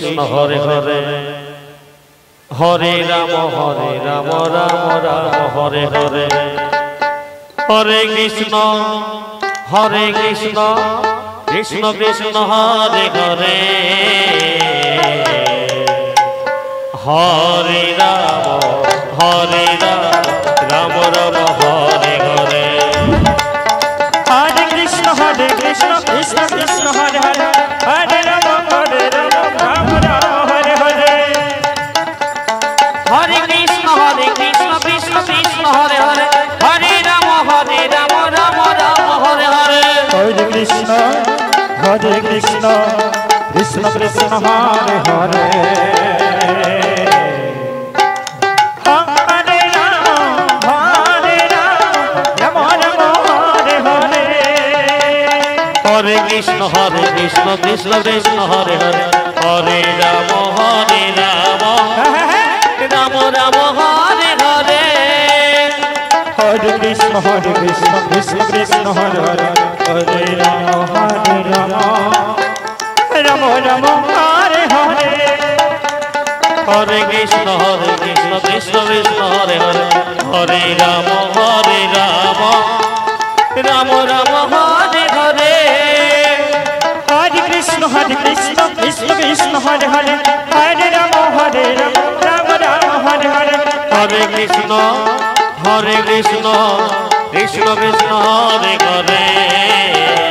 Krishna Hare Hare Hare Ram Ram Ram Hare Hare Hare Krishna Krishna Krishna Hare Hare Hare Ram Ram Ram Hare Hare Hare Krishna Krishna Krishna Hare Hare Hare Ram Ram Ram Hare Hare Hare Krishna Krishna Krishna Hare Hare Hare Ram Ram Ram Hare Hare Hare Krishna Krishna Krishna Hare Hare Hare Krishna Krishna Krishna Hare Hare Hare Ram Ram Ram Hare Hare Hare Krishna Krishna Krishna Hare Hare Hare Ram Ram Ram Hare Hare Hare Krishna Krishna Krishna Hare Hare Hare Ram Ram Ram Hare Hare Hare Krishna Krishna Krishna Hare Hare Hare Ram Ram Ram Hare Hare Hare Krishna Krishna Krishna Krishna Hare Hare